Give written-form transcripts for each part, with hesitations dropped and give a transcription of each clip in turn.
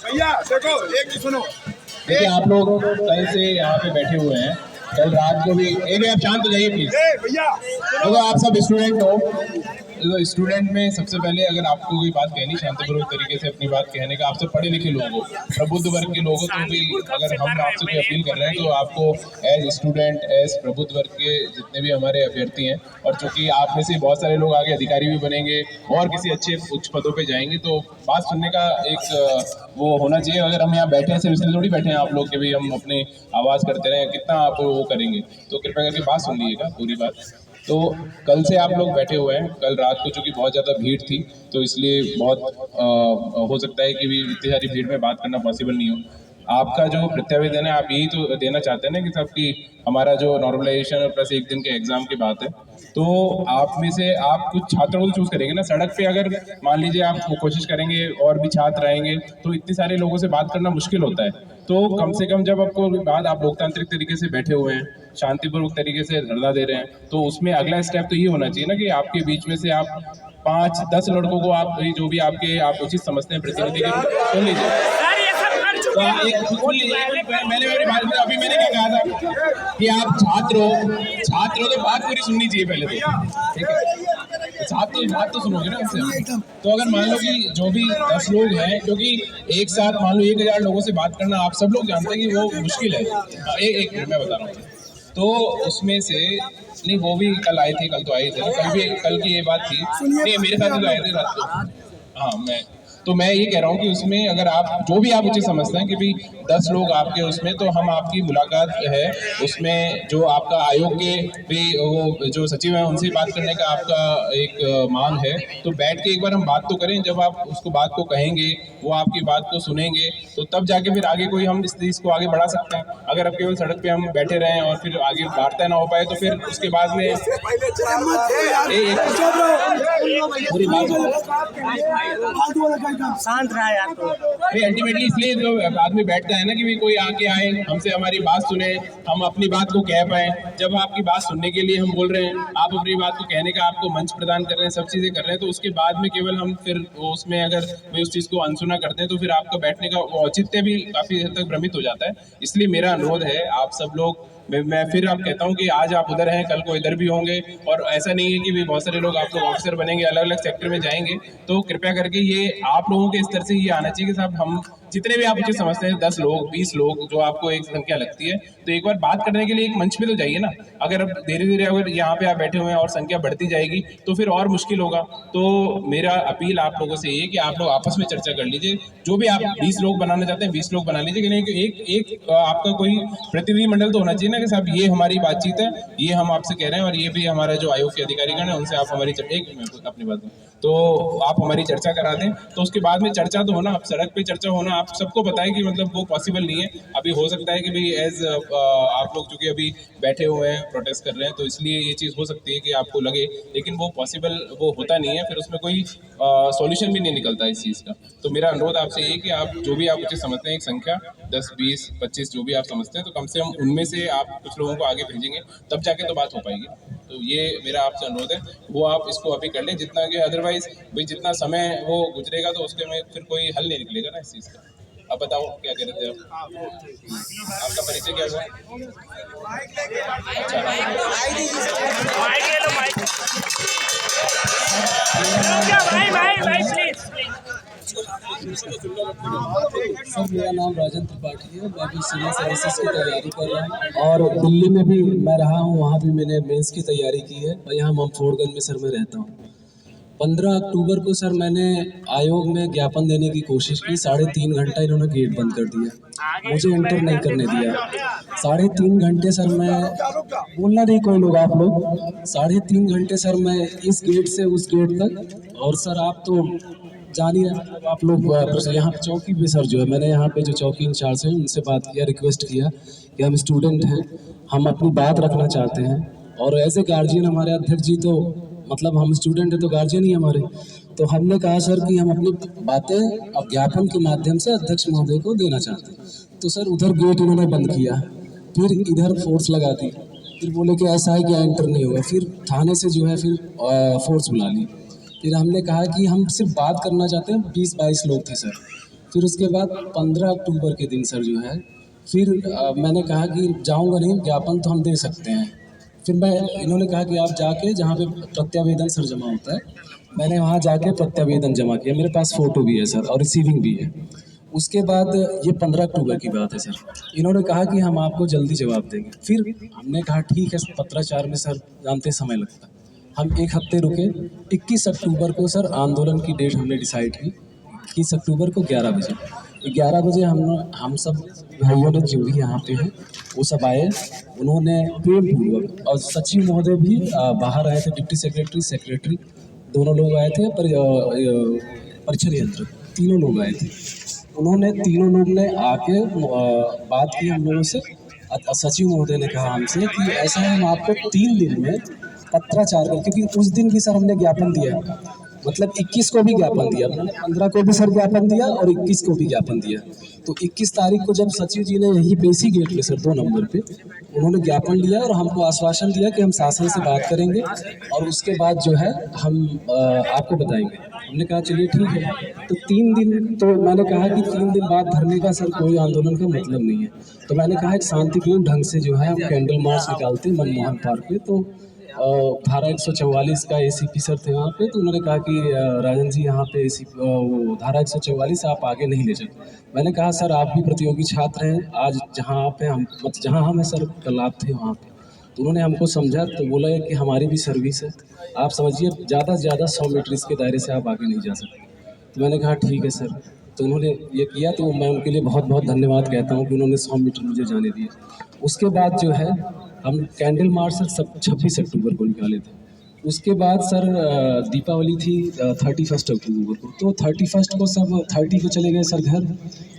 भैया देखो एक चीज सुनो, देखिए आप लोग कल से यहाँ पे बैठे हुए हैं, कल रात को भी एक आप शांत हो जाइए प्लीज। भैया देखो आप सब स्टूडेंट हो, तो स्टूडेंट में सबसे पहले अगर आपको कोई बात कहनी शांतिपूर्वक तरीके से अपनी बात कहने का, आपसे पढ़े लिखे लोग हो, प्रबुद्ध वर्ग के लोग हो, तो भी अगर हम आपसे कोई अपील कर रहे हैं तो आपको एज स्टूडेंट एज प्रबुद्ध वर्ग के जितने भी हमारे अभ्यर्थी हैं, और चूंकि आप में से बहुत सारे लोग आगे अधिकारी भी बनेंगे और किसी अच्छे उच्च पदों पे जाएंगे, तो बात सुनने का एक वो होना चाहिए। अगर हम यहाँ बैठे हैं सिर्फ इसलिए थोड़ी बैठे हैं आप लोग के भी हम अपनी आवाज़ करते रहे, कितना आप वो करेंगे, तो कृपया करके बात सुन लीजिएगा पूरी बात। तो कल से आप लोग बैठे हुए हैं, कल रात को चूंकि बहुत ज़्यादा भीड़ थी तो इसलिए बहुत हो सकता है कि भी इतनी सारी भीड़ में बात करना पॉसिबल नहीं हो। आपका जो प्रत्यावेदन है आप यही तो देना चाहते हैं ना कि साहब कि हमारा जो नॉर्मलाइजेशन और प्लस एक दिन के एग्जाम की बात है, तो आप में से आप कुछ छात्रों को चूज करेंगे ना। सड़क पे अगर मान लीजिए आप कोशिश करेंगे और भी छात्र आएंगे तो इतने सारे लोगों से बात करना मुश्किल होता है। तो कम से कम जब आपको बात आप लोकतांत्रिक तरीके से बैठे हुए हैं, शांतिपूर्वक तरीके से धरना दे रहे हैं, तो उसमें अगला स्टेप तो ये होना चाहिए ना कि आपके बीच में से आप 5-10 लड़कों को आप जो भी आपके आप उचित समझते हैं प्रतिनिधि के रूप में सुन लीजिए। तो अभी मैंने क्या कहा था कि आप छात्र हो तो बात पूरी सुननी चाहिए पहले तो, ठीक है। छात्र बात तो सुनोगे ना उनसे। तो अगर मान लो कि जो भी 10 लोग हैं, क्योंकि एक साथ मान लो 1000 लोगों से बात करना आप सब लोग जानते हैं कि वो मुश्किल है। एक मिनट मैं बता रहा हूँ। तो उसमें से नहीं, वो भी कल आए थे, कल तो आए थे, कल की ये बात थी नहीं, मेरे साथ तो आए थे रात को। हाँ तो मैं ये कह रहा हूँ कि उसमें अगर आप जो भी आप उचित समझते हैं कि भाई 10 लोग आपके उसमें, तो हम आपकी मुलाकात है उसमें जो आपका आयोग के भी वो जो सचिव हैं उनसे बात करने का आपका एक मांग है, तो बैठ के एक बार हम बात तो करें। जब आप उसको बात को कहेंगे, वो आपकी बात को सुनेंगे, तो तब जाके फिर आगे कोई हम इस चीज़ को आगे बढ़ा सकते हैं। अगर अब केवल सड़क पे हम बैठे रहें और फिर आगे वार्ता ना हो पाए, तो फिर उसके बाद में पूरी शांत रहा यार। तो अल्टीमेटली इसलिए जो आदमी बैठता है ना कि भी कोई आके आए, हमसे हमारी बात सुने, हम अपनी बात को कह पाए। जब आपकी बात सुनने के लिए हम बोल रहे हैं, आप अपनी बात को कहने का आपको मंच प्रदान कर रहे हैं, सब चीजें कर रहे हैं, तो उसके बाद में केवल हम फिर उसमें अगर वे उस चीज को अनसुना करते हैं, तो फिर आपका बैठने का औचित्य भी काफी हद तक भ्रमित हो जाता है। इसलिए मेरा अनुरोध है आप सब लोग, मैं फिर आप कहता हूँ कि आज आप उधर हैं, कल को इधर भी होंगे, और ऐसा नहीं है कि भी बहुत सारे लोग आप लोग ऑफिसर बनेंगे, अलग अलग सेक्टर में जाएंगे। तो कृपया करके ये आप लोगों के स्तर से ये आना चाहिए कि साहब हम जितने भी आप उचित समझते हैं 10 लोग 20 लोग जो आपको एक संख्या लगती है, तो एक बार बात करने के लिए एक मंच पे तो जाइए ना। अगर अब धीरे धीरे अगर यहाँ पे आप बैठे हुए हैं और संख्या बढ़ती जाएगी तो फिर और मुश्किल होगा। तो मेरा अपील आप लोगों से ये कि आप लोग आपस में चर्चा कर लीजिए, जो भी आप 20 लोग बनाना चाहते हैं 20 लोग बना लीजिए, कि नहीं एक आपका कोई प्रतिनिधि मंडल तो होना चाहिए ना कि साहब ये हमारी बातचीत है, ये हम आपसे कह रहे हैं, और ये भी हमारा जो आयोग के अधिकारीगण है उनसे आप हमारी अपनी बात तो आप हमारी चर्चा करा दें। तो उसके बाद में चर्चा तो होना, आप सड़क पे चर्चा होना, आप सबको बताएं कि मतलब वो पॉसिबल नहीं है। अभी हो सकता है कि भाई एज आप लोग चूंकि अभी बैठे हुए हैं, प्रोटेस्ट कर रहे हैं, तो इसलिए ये चीज़ हो सकती है कि आपको लगे, लेकिन वो पॉसिबल वो होता नहीं है, फिर उसमें कोई सॉल्यूशन भी नहीं निकलता इस चीज़ का। तो मेरा अनुरोध आपसे ये कि आप जो भी आप उचित समझते हैं, एक संख्या 10, 20, 25 जो भी आप समझते हैं, तो कम से कम उनमें से आप कुछ लोगों को आगे भेजेंगे, तब जाके तो बात हो पाएगी। तो ये मेरा आपसे अनुरोध है, वो आप इसको अभी कर लें, जितना कि अदरवाइज भाई जितना समय वो गुजरेगा तो उसके में फिर कोई हल नहीं निकलेगा ना इस चीज़ का। अब बताओ क्या कह रहे थे आप? आपका परिचय क्या हुआ? सर मेरा नाम राजन त्रिपाठी है, मैं भी सिविल सर्विसेज की तैयारी कर रहा हूँ, और दिल्ली में भी मैं रहा हूँ, वहाँ भी मैंने मेंस की तैयारी की है, और यहाँ ममफोड़गंज में सर मैं रहता हूँ। 15 अक्टूबर को सर मैंने आयोग में ज्ञापन देने की कोशिश की, 3.5 घंटा इन्होंने गेट बंद कर दिया, मुझे एंटर नहीं करने दिया। 3.5 घंटे सर मैं बोलना नहीं कोई लोग, आप लोग 3.5 घंटे सर मैं इस गेट से उस गेट तक, और सर आप तो जानिए आप लोग यहाँ चौकी पे सर जो है, मैंने यहाँ पे जो चौकी इंचार्ज हैं उनसे बात किया, रिक्वेस्ट किया कि हम स्टूडेंट हैं, हम अपनी बात रखना चाहते हैं, और एज ए गार्जियन हमारे अध्यक्ष जी तो मतलब हम स्टूडेंट हैं तो गार्जियन ही हमारे, तो हमने कहा सर कि हम अपनी बातें अब ज्ञापन के माध्यम से अध्यक्ष महोदय को देना चाहते हैं। तो सर उधर गेट इन्होंने बंद किया, फिर इधर फोर्स लगा दी, फिर बोले कि ऐसा है कि एंटर नहीं होगा, फिर थाने से जो है फिर फोर्स बुला ली। फिर हमने कहा कि हम सिर्फ बात करना चाहते हैं, 20-22 लोग थे सर, फिर उसके बाद 15 अक्टूबर के दिन सर जो है फिर मैंने कहा कि जाऊंगा नहीं, ज्ञापन तो हम दे सकते हैं। फिर इन्होंने कहा कि आप जाके जहाँ पे प्रत्यावेदन सर जमा होता है, मैंने वहाँ जाके प्रत्यावेदन जमा किया, मेरे पास फ़ोटो भी है सर और रिसीविंग भी है। उसके बाद ये 15 अक्टूबर की बात है सर, इन्होंने कहा कि हम आपको जल्दी जवाब देंगे। फिर हमने कहा ठीक है, पत्राचार में सर जानते समय लगता है। हम एक हफ्ते रुके, 21 अक्टूबर को सर आंदोलन की डेट हमने डिसाइड की, 21 अक्टूबर को 11 बजे। 11 बजे हम सब भाइयों ने जो भी यहाँ पे हैं वो सब आए, उन्होंने प्रेम पूर्वक, और सचिव महोदय भी बाहर आए थे, डिप्टी सेक्रेटरी दोनों लोग आए थे, परिचय यंत्र तीनों लोग आए थे। उन्होंने तीनों लोग ने आके बात की हम लोगों से। सचिव महोदय ने कहा हमसे कि ऐसा है, हम आपको 3 दिन में पत्राचार कर, क्योंकि उस दिन भी सर हमने ज्ञापन दिया, मतलब 21 को भी ज्ञापन दिया, 15 को भी सर ज्ञापन दिया और 21 को भी ज्ञापन दिया। तो 21 तारीख को जब सचिव जी ने यही पेशी गेट पे सर 2 नंबर पे उन्होंने ज्ञापन लिया और हमको आश्वासन दिया कि हम शासन से बात करेंगे और उसके बाद जो है हम आपको बताएंगे। हमने कहा चलिए ठीक है। तो 3 दिन, तो मैंने कहा कि 3 दिन बाद धरने का सर कोई आंदोलन का मतलब नहीं है। तो मैंने कहा एक शांतिपूर्ण ढंग से जो है हम कैंडल मार्च निकालते मनमोहन पार्क पे। तो धारा 144 का एसीपी सर थे वहाँ पे, तो उन्होंने कहा कि राजन जी यहाँ पे वो धारा 144 आप आगे नहीं ले सकते। मैंने कहा सर आप भी प्रतियोगी छात्र हैं, आज जहाँ आप हैं, हम जहाँ हम हैं सर, कल आप थे वहाँ पे। तो उन्होंने हमको समझा, तो बोला कि हमारी भी सर्विस है, आप समझिए ज़्यादा से ज़्यादा 100 मीटर इसके दायरे से आप आगे नहीं जा सकते। तो मैंने कहा ठीक है सर। तो उन्होंने ये किया, तो मैं उनके लिए बहुत बहुत धन्यवाद कहता हूँ कि उन्होंने 100 मीटर मुझे जाने दिए। उसके बाद जो है हम कैंडल मार्च सर 26 अक्टूबर को निकाले थे। उसके बाद सर दीपावली थी 31 अक्टूबर को, तो 31 को सब 30 को चले गए सर घर,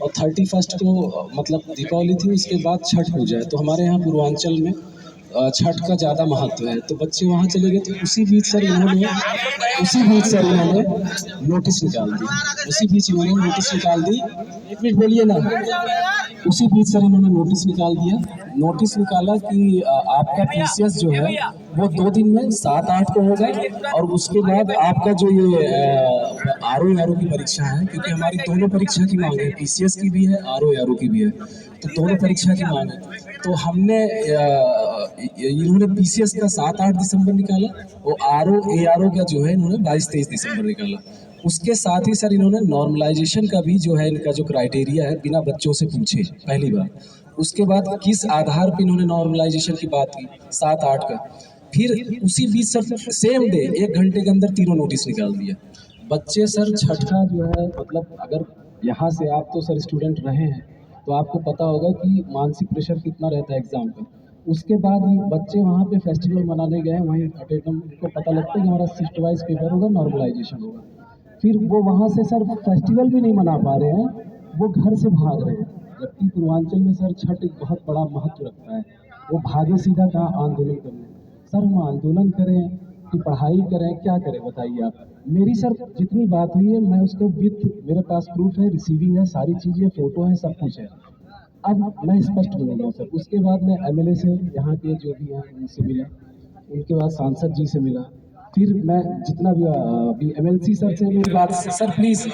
और 31 को मतलब दीपावली थी। उसके बाद छठ पूजा है, तो हमारे यहाँ पूर्वांचल में छठ का ज़्यादा महत्व है, तो बच्चे वहाँ चले गए। तो उसी बीच सर इन्होंने नोटिस निकाल दी, एक मिनट बोलिए ना। उसी बीच सर इन्होंने नोटिस निकाल दिया, नोटिस निकाला कि आपका पीसीएस जो है वो 2 दिन में 7-8 को होगा, और उसके बाद आपका जो ये आरओ की परीक्षा है, क्योंकि हमारी दोनों परीक्षा की मांग है, पीसीएस की भी है, आरओ की भी है, तो दोनों परीक्षा की मांग है। तो हमने इन्होंने पीसीएस का 7-8 दिसंबर निकाला, और आरओ का जो है इन्होंने 22-23 दिसंबर निकाला। उसके साथ ही सर इन्होंने नॉर्मलाइजेशन का भी जो है, इनका जो क्राइटेरिया है, बिना बच्चों से पूछे पहली बार। उसके बाद किस आधार पर इन्होंने नॉर्मलाइजेशन की बात की 7-8 का। फिर उसी बीच सर सेम डे 1 घंटे के अंदर तीनों नोटिस निकाल दिया। बच्चे सर छठ का जो है, मतलब अगर यहाँ से आप तो सर स्टूडेंट रहे हैं, तो आपको पता होगा कि मानसिक प्रेशर कितना रहता है एग्ज़ाम का। उसके बाद ही बच्चे वहाँ पे फेस्टिवल मनाने गए, वहीं अटेंडम को पता लगता है कि हमारा शिफ्ट वाइज पेपर होगा, नॉर्मलाइजेशन होगा। फिर वो वहाँ से सर फेस्टिवल भी नहीं मना पा रहे हैं, वो घर से भाग रहे हैं। जबकि पूर्वांचल में सर छठ एक बहुत बड़ा महत्व रखता है, वो भागे सीधा कहाँ आंदोलन करने। सर हम आंदोलन करें कि पढ़ाई करें, क्या करें बताइए आप। मेरी सर जितनी बात हुई है, मैं उसको विथ, मेरे पास प्रूफ है, रिसीविंग है, सारी चीज़ें, फ़ोटो है, सब कुछ है। अब मैं स्पष्ट बोल रहा हूँ सर। उसके बाद मैं एमएलए से, यहाँ के जो भी हैं उनसे मिला, उनके बाद सांसद जी से मिला, फिर मैं जितना भी एमएलसी सर से मेरी बात, सर प्लीज़